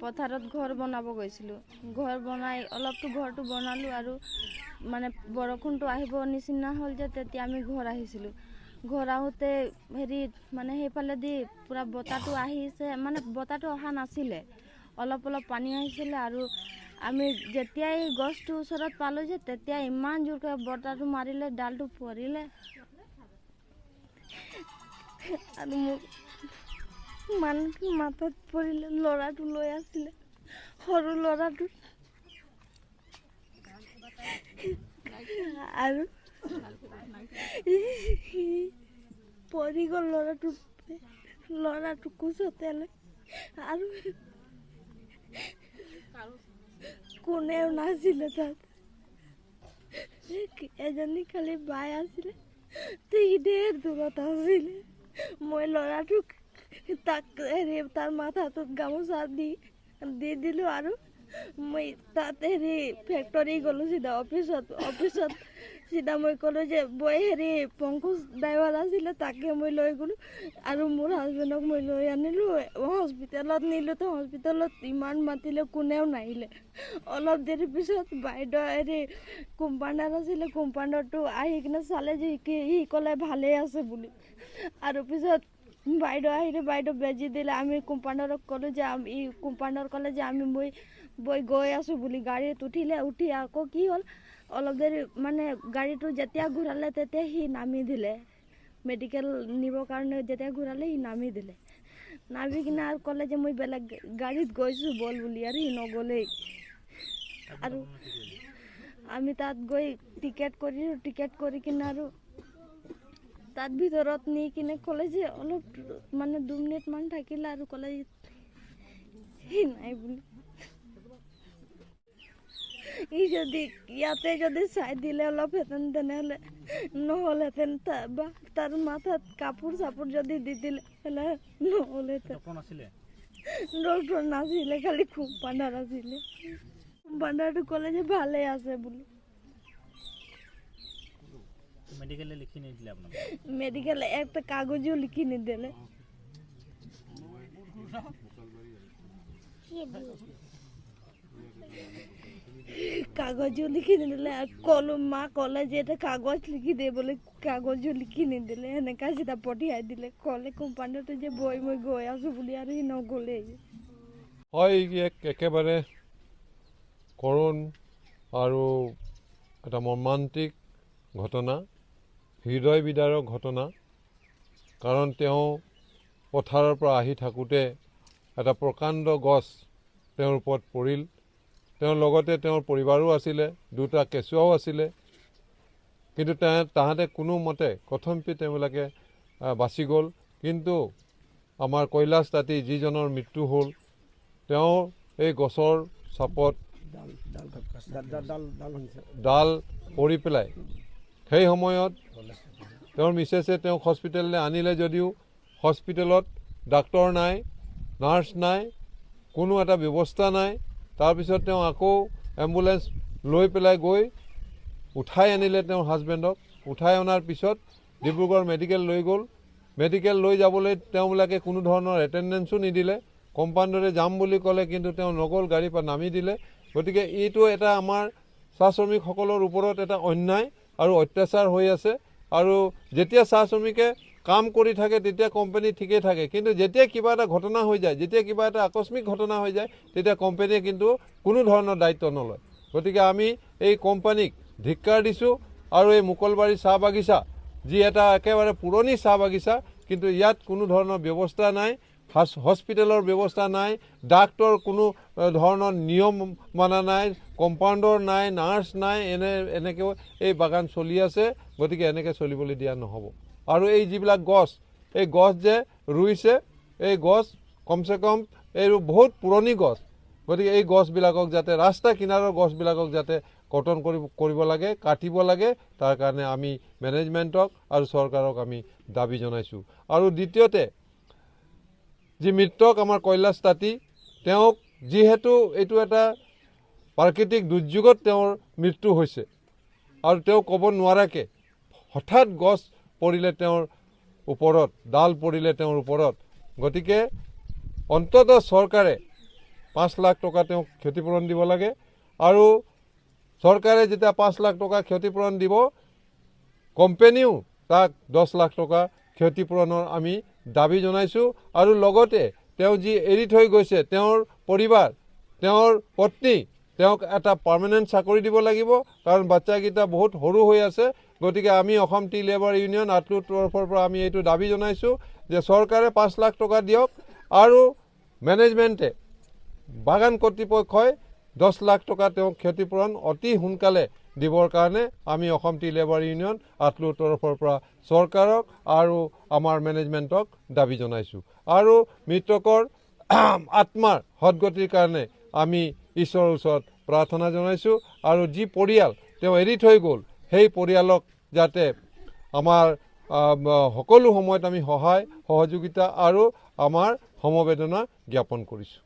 পথাৰত ঘৰ বনাব গৈছিলোঁ। ঘৰ বনাই অলপটো ঘৰটো বনালোঁ আৰু মানে বৰষুণটো আহিব নিচিনা হ'ল যে তেতিয়া আমি ঘৰ আহিছিলোঁ। ঘৰ আহোঁতে মানে সেইফালেদি পূৰা বতাহটো আহিছে, মানে বতাহটো অহা নাছিলে, অলপ অলপ পানী আহিছিলে আৰু আমি যেতিয়াই গছটোৰ ওচৰত পালোঁ যে তেতিয়া ইমান জোৰকৈ বতাহটো মাৰিলে, ডালটো পৰিলে আৰু মোক মানুহটো মাথাত পৰিলে। ল'ৰাটো লৈ আছিলে, সৰু ল'ৰাটো, আৰু পৰি গ'ল ল'ৰাটো কোচতে লৈ, আৰু কোনেও নাছিলে তাত। এজনী খালি বাই আছিলে, ঢেৰ দূৰত আছিলে। মই ল'ৰাটোক তাৰ মাথাটোত গামোচা দি দিলোঁ আৰু মই তাত ফেক্টৰী গ'লোঁ, চিধা অফিচত চিধা মই ক'লোঁ যে বৈ পংকজ ড্ৰাইভাৰ আছিলে, তাকে মই লৈ গ'লোঁ আৰু মোৰ হাজবেণ্ডক মই লৈ আনিলোঁ। হস্পিটেলত নিলোঁ, তো হস্পিটেলত ইমান মাতিলে কোনেও নাহিলে। অলপ দেৰি পিছত বাইদেউ কোম্পাউণ্ডাৰ আছিলে, কোম্পাউণ্ডাৰটো আহি কিনে চালে যে সি ক'লে ভালেই আছে বুলি। আৰু পিছত বাইদেউ আহিলে, বাইদেউ বেজি দিলে। আমি কোম্পাউণ্ডাৰক ক'লোঁ যে কোম্পাউণ্ডাৰ ক'লে যে মই গৈ আছোঁ বুলি। গাড়ীত উঠি আকৌ কি হ'ল, অলপ দেৰি মানে গাড়ীটো যেতিয়া ঘূৰালে তেতিয়া সি নামি দিলে। মেডিকেল নিবৰ কাৰণে যেতিয়া ঘূৰালে সি নামি দিলে। নামি কিনে আৰু ক'লে যে মই বেলেগ গাড়ীত গৈছোঁ বল বুলি, আৰু সি নগ'লেই। আৰু আমি তাত গৈ টিকেট কৰি কিনে আৰু তাত ভিতৰত নি কিনে ক'লে যে অলপ মানে 2 মিনিটমান থাকিলে আৰু ক'লে সি নাই বুলি। যদি ইয়াতে চাই দিলে অলপহেঁতেন তেনেহ'লে নহ'লহেঁতেন, বা তাৰ মাথাত কাপোৰ চাপোৰ যদি দি দিলে নহ'লহেঁতেন। ডক্টৰ নাছিলে, খালি কোম্পাউণ্ডাৰ আছিলে। কোম্পাউণ্ডাৰটো ক'লে যে ভালে আছে বুলি। মেডিকেলে একটা কাগজও লিখি নিদিলে। কাগজও লিখি নিদিলে। মা ক'লে যে এটা কাগজ লিখি দে বলে, কাগজও লিখি নিদিলে। এনেকা চিধা পঠিয়াই দিলে। ক'লে কোম্পাউণ্ডাৰটো যে মই গৈ আছোঁ বুলি, আৰু সি নগ'লেই। হয়, একেবাৰে কৰুণ আৰু এটা মৰ্মান্তিক ঘটনা, হৃদয় বিদাৰক ঘটনা। কাৰণ তেওঁ পথাৰৰ পৰা আহি থাকোঁতে এটা প্ৰকাণ্ড গছ তেওঁৰ ওপৰত পৰিল। তেওঁৰ লগতে তেওঁৰ পৰিবাৰো আছিলে, 2টা কেঁচুৱাও আছিলে। কিন্তু তাহাঁতে কোনো মতে কথমপি তেওঁবিলাকে বাচি গ'ল। কিন্তু আমাৰ কৈলাশ তাঁতী যিজনৰ মৃত্যু হ'ল, তেওঁ এই গছৰ চাপত ডাল পৰি পেলাই সেই সময়ত তেওঁৰ মিছেছে তেওঁক হস্পিটেললৈ আনিলে যদিও হস্পিটেলত ডাক্তৰ নাই, নাৰ্ছ নাই, কোনো এটা ব্যৱস্থা নাই। তাৰপিছত তেওঁ আকৌ এম্বুলেঞ্চ লৈ পেলাই গৈ উঠাই আনিলে তেওঁৰ হাজবেণ্ডক। উঠাই অনাৰ পিছত ডিব্ৰুগড় মেডিকেল লৈ গ'ল। মেডিকেল লৈ যাবলৈ তেওঁবিলাকে কোনো ধৰণৰ এটেণ্ডেঞ্চো নিদিলে। কম্পাউণ্ডাৰে যাম বুলি ক'লে, কিন্তু তেওঁ নগ'ল, গাড়ীৰ পৰা নামি দিলে। গতিকে এইটো এটা আমাৰ চাহ শ্ৰমিকসকলৰ ওপৰত এটা অন্যায় আৰু অত্যাচাৰ হৈ আছে। আৰু যেতিয়া চাহ শ্ৰমিকে কাম কৰি থাকে তেতিয়া কোম্পানী ঠিকেই থাকে, কিন্তু যেতিয়া কিবা এটা ঘটনা হৈ যায়, যেতিয়া কিবা এটা আকস্মিক ঘটনা হৈ যায়, তেতিয়া কোম্পানীয়ে কিন্তু কোনো ধৰণৰ দায়িত্ব নলয়। গতিকে আমি এই কোম্পানীক ধিক্কাৰ দিছোঁ। আৰু এই মুকলবাৰী চাহ বাগিচা, যি এটা একেবাৰে পুৰণি চাহ বাগিচা, কিন্তু ইয়াত কোনো ধৰণৰ ব্যৱস্থা নাই, হস্পিটেলৰ ব্যৱস্থা নাই, ডাক্তৰ কোনো ধৰণৰ নিয়ম মানা নাই, কম্পাউণ্ডৰ নাই, নাৰ্ছ নাই, এনেকৈ এই বাগান চলি আছে। গতিকে এনেকৈ চলিবলৈ দিয়া নহ'ব। আৰু এই যিবিলাক গছ, এই গছ যে ৰুইছে, এই গছ কমচে কম এই বহুত পুৰণি গছ। গতিকে এই গছবিলাকক যাতে, ৰাস্তা কিনাৰৰ গছবিলাকক যাতে কৰ্তন কৰিব লাগে, কাটিব লাগে, তাৰ কাৰণে আমি মেনেজমেণ্টক আৰু চৰকাৰক আমি দাবী জনাইছোঁ। আৰু দ্বিতীয়তে, যি মৃতক আমাৰ কৈলাশ তাঁতী, তেওঁক যিহেতু এইটো এটা প্ৰাকৃতিক দুৰ্যোগত তেওঁৰ মৃত্যু হৈছে, আৰু তেওঁ ক'ব নোৱাৰাকৈ হঠাৎ গছ পৰিলে তেওঁৰ ওপৰত, ডাল পৰিলে তেওঁৰ ওপৰত। গতিকে অন্ততঃ চৰকাৰে 5 লাখ টকা তেওঁক ক্ষতিপূৰণ দিব লাগে আৰু চৰকাৰে যেতিয়া 5 লাখ টকা ক্ষতিপূৰণ দিব কোম্পানীও তাক 10 লাখ টকা ক্ষতিপূৰণৰ আমি দাবী জনাইছোঁ আৰু লগতে তেওঁ যি এৰি থৈ গৈছে তেওঁৰ পৰিবাৰ তেওঁৰ পত্নী তেওঁক এটা পাৰ্মানেণ্ট চাকৰি দিব লাগিব কাৰণ বাচ্চাকেইটা বহুত সৰু হৈ আছে গতিকে আমি অসম টি লেবাৰ ইউনিয়ন আটলুৰ তৰফৰ পৰা আমি এইটো দাবী জনাইছোঁ যে চৰকাৰে 5 লাখ টকা দিয়ক আৰু মেনেজমেণ্টে বাগান কৰ্তৃপক্ষই 10 লাখ টকা তেওঁক ক্ষতিপূৰণ অতি সোনকালে দিবৰ কাৰণে আমি অসম টি লেবাৰ ইউনিয়ন আটলুৰ তৰফৰ পৰা চৰকাৰক আৰু আমাৰ মেনেজমেণ্টক দাবী জনাইছোঁ আৰু মৃতকৰ আত্মাৰ সদগতিৰ কাৰণে আমি ঈশ্বৰৰ ওচৰত প্ৰাৰ্থনা জনাইছোঁ আৰু যি পৰিয়াল তেওঁ এৰি থৈ গ'ল সেই পৰিয়ালক যাতে আমাৰ সকলো সময়ত আমি সহায় সহযোগিতা আৰু আমাৰ সমবেদনা জ্ঞাপন কৰিছোঁ